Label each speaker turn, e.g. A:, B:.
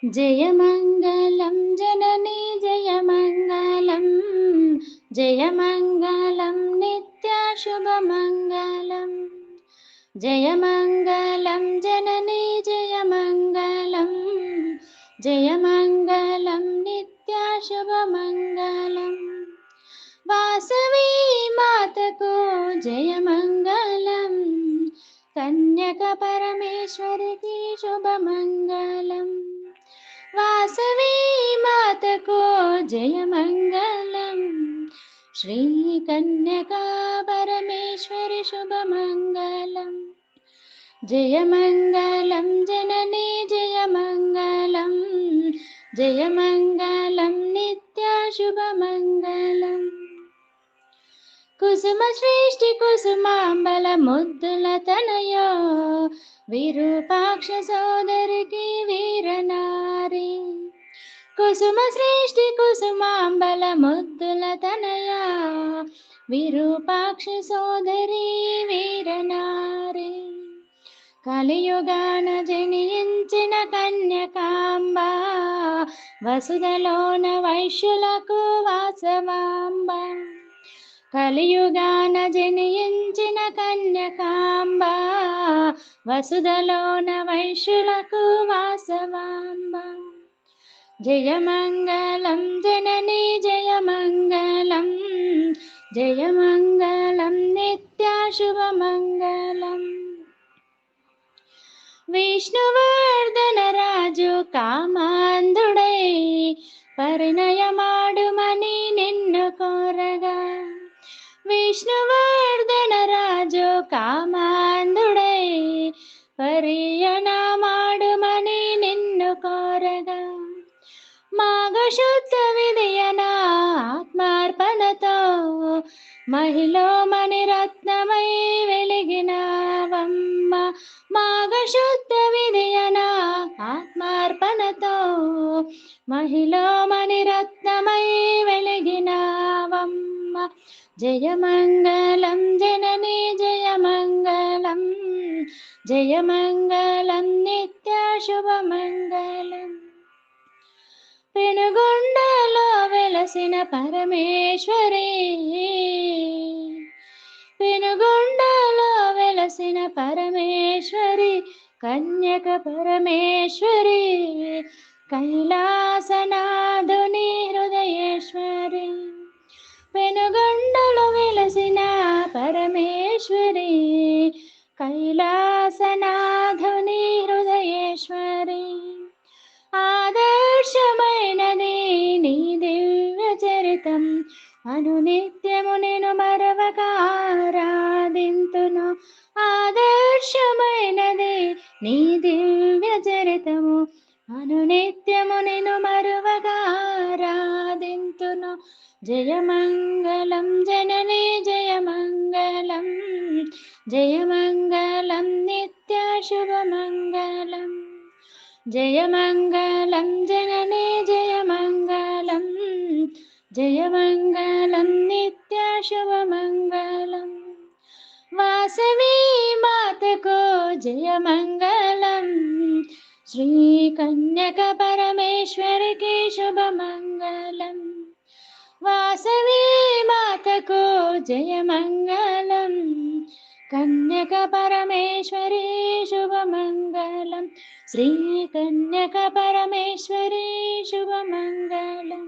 A: जयमङ्गलं जननी जयमङ्गलं जयमङ्गलं नित्याशुभमङ्गलं जयमङ्गलं जननी जयमङ्गलं जयमङ्गलं नित्याशुभमङ्गलं वासवी मातको जयमङ्गलं कन्यकपरमेश्वरी शुभमङ्गलम् वासवी मातको जयमङ्गलं श्रीकन्यका परमेश्वरी शुभमङ्गलं जयमङ्गलं जननी जयमङ्गलं जयमङ्गलं नित्याशुभमङ्गलम् कुसुम सृष्टि कुसुमांबल मुद्दुल तनयो विरूपाक्ष सोदरी की वीरनारी कुसुम सृष्टि कुसुमांबल मुद्दुल तनया विरूपाक्ष सोदरी वीरनारी కలియుగాన జనించిన కన్యకాంబ వసుదలోన వైశ్యులకు వాసవాంబ కలియుగాన జనించిన కన్యకాంబ వసుదలోన వైశ్యులకు వాసవాంబ జయమంగళం జననీ జయమంగళం జయమంగళం నిత్యాశుభమంగళం విష్ణువర్ధన రాజు కామాంధుడై పరిణయమాడుమని నిన్ను కోరగా విష్ణువర్ధన రాజు కామాంధుడై పరిణయమాడుమని నిన్ను కోరగా మాఘశుద్ధ విధియన ఆత్మార్పణతో మహిళో మణిరత్నమై వెలిగినావమ్మ మాఘశుద్ధ విధియన ఆత్మార్పణతో మహిళో మణిరత్నమై వెలిగినావమ్మ జయమంగళం జననీ జయమంగళం జయమంగళం నిత్యాశుభమంగళం పెనుగొండలో వెలసిన పరమేశ్వరి పెనుగొండలో వెలసిన పరమేశ్వరి కన్యక పరమేశ్వరి కైలాసనాథుని హృదయేశ్వరి పెనుగొండలో వెలసిన పరమేశ్వరి కైలాసనాథుని హృదయేశ్వరి ఆదర్శమైనది నీ దివ్య చరితం అనునిత్యము నేను మరవక ఆరాధింతును ఆదర్శమైనది నీ దివ్య చరితము అనునిత్యము నేను మరవక ఆరాధింతును జయమంగళం జననీ జయమంగళం జయమంగళం నిత్యాశుభమంగళం జయమంగళం జననీ జయమంగళం జయమంగళం నిత్యాశుభమంగళం వాసవి మాతకు జయమంగళం శ్రీకన్యక పరమేశ్వరికి శుభమంగళం వాసవి మాతకు జయమంగళం కన్యక పరమేశ్వరి శుభమంగళం శ్రీ కన్యక పరమేశ్వరి శుభమంగళం